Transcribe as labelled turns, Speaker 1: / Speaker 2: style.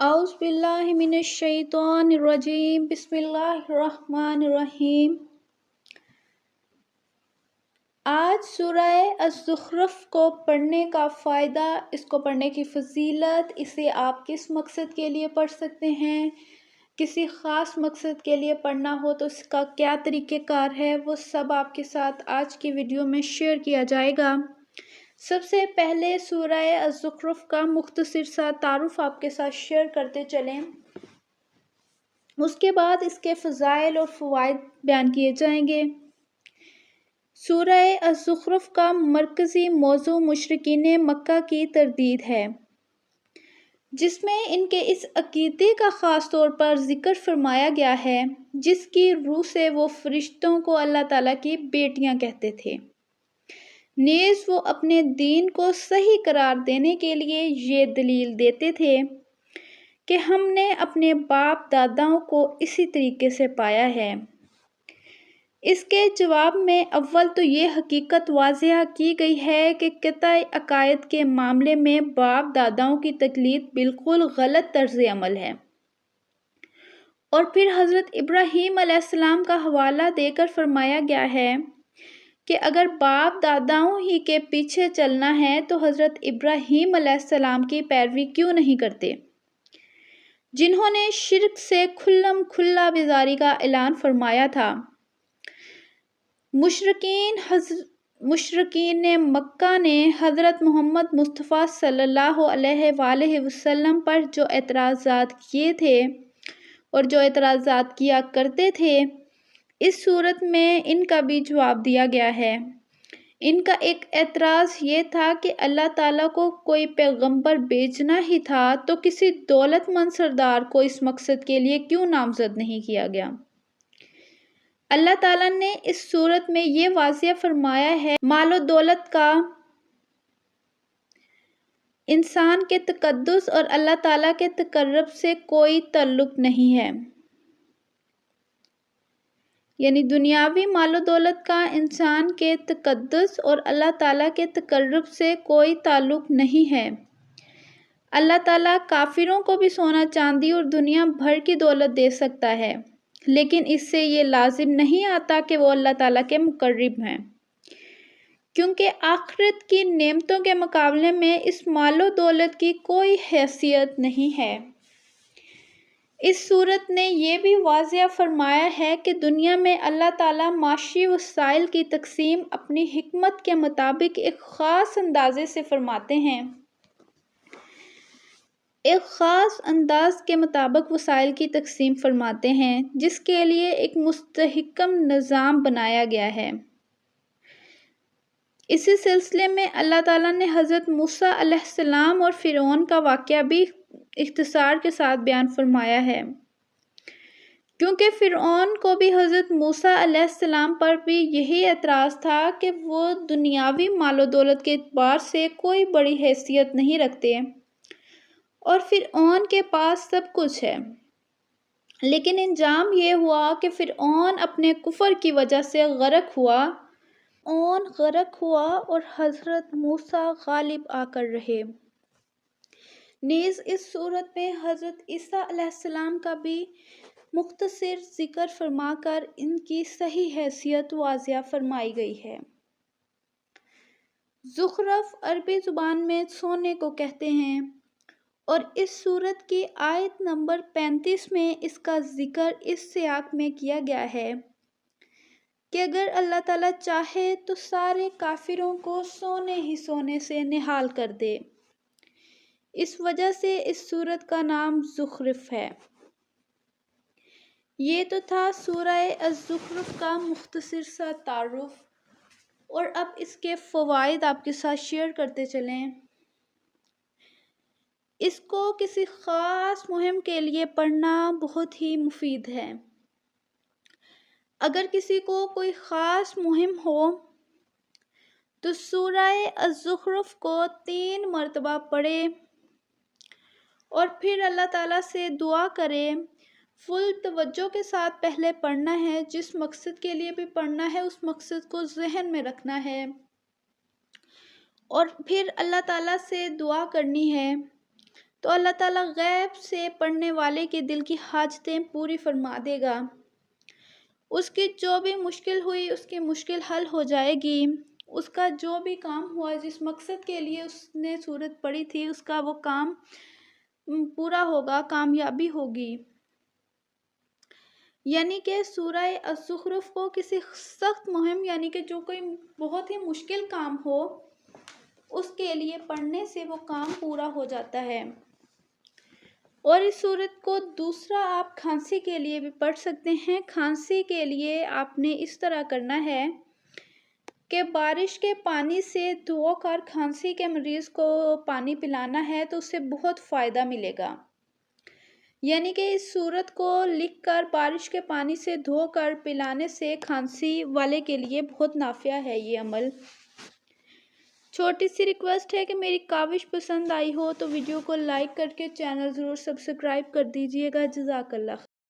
Speaker 1: औज़ बिल्लाहि मिनश शैतानिर रजीम बिस्मिल्लाहिर रहमानिर रहीम। आज सूरह अज़-ज़ुख़्रुफ़ को पढ़ने का फ़ायदा, इसको पढ़ने की फ़ज़ीलत, इसे आप किस मकसद के लिए पढ़ सकते हैं, किसी ख़ास मकसद के लिए पढ़ना हो तो इसका क्या तरीक़ेकार है, वो सब आपके साथ आज की वीडियो में शेयर किया जाएगा। सबसे पहले सूरह अज़-ज़ुख़्रुफ़ का मुख़्तसर सा तारुफ़ आपके साथ शेयर करते चलें। उसके बाद इसके फ़ज़ाइल और फ़वाइद बयान किए जाएंगे। सूरह अज़-ज़ुख़्रुफ़ का मरकज़ी मौज़ू मुशरिकीन मक्का की तरदीद है, जिसमें इनके इस अक़ीदे का ख़ास तौर पर ज़िक्र फ़रमाया गया है जिसकी रूह से वो फ़रिश्तों को अल्लाह ताला की बेटियां कहते थे। नेज़ वो अपने दीन को सही करार देने के लिए ये दलील देते थे कि हमने अपने बाप दादाओं को इसी तरीके से पाया है। इसके जवाब में अव्वल तो ये हकीकत वाज़ेह की गई है कि क़िताए अक़ायद के मामले में बाप दादाओं की तक़लीद बिल्कुल गलत तर्ज़ अमल है, और फिर हज़रत इब्राहीम अलैहिस्सलाम का हवाला देकर फ़रमाया गया है कि अगर बाप दादाओं ही के पीछे चलना है तो हज़रत इब्राहीम अलैहिस्सलाम की पैरवी क्यों नहीं करते, जिन्होंने शिर्क से खुल्लम खुल्ला बेज़ारी का ऐलान फरमाया था। मुशरिकीन मक्का ने हज़रत मोहम्मद मुस्तफ़ा सल्लल्लाहु अलैहि वसल्लम पर जो एतराज़ात किए थे और जो एतराज़ात किया करते थे, इस सूरत में इनका भी जवाब दिया गया है। इनका एक एतराज़ ये था कि अल्लाह ताला को कोई पैगंबर भेजना ही था तो किसी दौलतमंद सरदार को इस मकसद के लिए क्यों नामज़द नहीं किया गया। अल्लाह ताला ने इस सूरत में ये वाज़ेह फरमाया है, मालो दौलत का इंसान के तकद्दुस और अल्लाह ताला के तकर्रुब से कोई ताल्लुक़ नहीं है। यानी दुनियावी मालो दौलत का इंसान के तकद्दुस और अल्लाह ताला के तकर्रुब से कोई ताल्लुक़ नहीं है। अल्लाह ताला काफिरों को भी सोना चांदी और दुनिया भर की दौलत दे सकता है, लेकिन इससे ये लाजिम नहीं आता कि वो अल्लाह ताला के मुकर्रब हैं, क्योंकि आखिरत की नेमतों के मुकाबले में इस मालो दौलत की कोई हैसियत नहीं है। इस सूरत ने यह भी वाज़ेह फरमाया है कि दुनिया में अल्लाह ताला माशी वसाइल की तकसीम अपनी हिकमत के मुताबिक एक ख़ास अंदाज़े से फरमाते हैं। एक ख़ास अंदाज के मुताबिक वसाइल की तकसीम फरमाते हैं, जिसके लिए एक मुस्तहकम निज़ाम बनाया गया है। इसी सिलसिले में अल्लाह ताला ने हज़रत मूसा अलैहिस्सलाम और फ़िरौन का वाक़या भी इख्तिसार के साथ बयान फरमाया है, क्योंकि फ़िरौन को भी हज़रत मूसा अलैहिस्सलाम पर भी यही एतराज़ था कि वो दुनियावी मालो दौलत के एतबार से कोई बड़ी हैसियत नहीं रखते और फ़िरऔन के पास सब कुछ है, लेकिन अंजाम ये हुआ कि फ़िरऔन अपने कुफ्र की वजह से गरक हुआ और हज़रत मूसा गालिब आकर रहे। नीज़ इस सूरत में हज़रत ईसा अलैहिस्सलाम का भी मुख्तसर ज़िक्र फरमाकर इनकी सही हैसियत वाज़ेह फरमाई गई है। ज़ुख़्रुफ़ अरबी ज़ुबान में सोने को कहते हैं और इस सूरत की आयत नंबर 35 में इसका ज़िक्र इस सियाक में किया गया है कि अगर अल्लाह ताला चाहे तो सारे काफिरों को सोने ही सोने से निहाल कर दे। इस वजह से इस सूरत का नाम ज़ुख़्रुफ़ है। ये तो था सूरह अज़-ज़ुख़्रुफ़ का मुख्तसर सा तारुफ़, और अब इसके फ़वाइद आपके साथ शेयर करते चलें। इसको किसी ख़ास मुहिम के लिए पढ़ना बहुत ही मुफीद है। अगर किसी को कोई ख़ास मुहिम हो तो सूरह अज़-ज़ुख़्रुफ़ को 3 मरतबा पढ़े और फिर अल्लाह ताला से दुआ करे। फुल तवज्जो के साथ पहले पढ़ना है, जिस मकसद के लिए भी पढ़ना है उस मकसद को ज़हन में रखना है, और फिर अल्लाह ताला से दुआ करनी है تو اللہ تعالیٰ غیب سے پڑھنے والے کے دل کی حاجتیں پوری فرما دے گا۔ اس کی جو بھی مشکل ہوئی اس کی مشکل حل ہو جائے گی۔ اس کا جو بھی کام ہوا، جس مقصد کے لیے اس نے سورت پڑھی تھی، اس کا وہ کام پورا ہوگا، کامیابی ہوگی۔ یعنی کہ سورہ الزخرف کو کسی سخت مہم، یعنی کہ جو کوئی بہت ہی مشکل کام ہو، اس کے لیے پڑھنے سے وہ کام پورا ہو جاتا ہے۔ اور اس سورت کو دوسرا آپ کھانسی کے لیے بھی پڑھ سکتے ہیں۔ کھانسی کے لیے آپ نے اس طرح کرنا ہے کہ بارش کے پانی سے دھو کر کھانسی کے مریض کو پانی پلانا ہے، تو اس سے بہت فائدہ ملے گا۔ یعنی کہ اس سورت کو لکھ کر بارش کے پانی سے دھو کر پلانے سے کھانسی والے کے لیے بہت نافع ہے یہ عمل۔ چھوٹی سی ریکویسٹ ہے کہ میری کاوش پسند آئی ہو تو ویڈیو کو لائک کر کے چینل ضرور سبسکرائب کر دیجیے گا۔ جزاک اللہ۔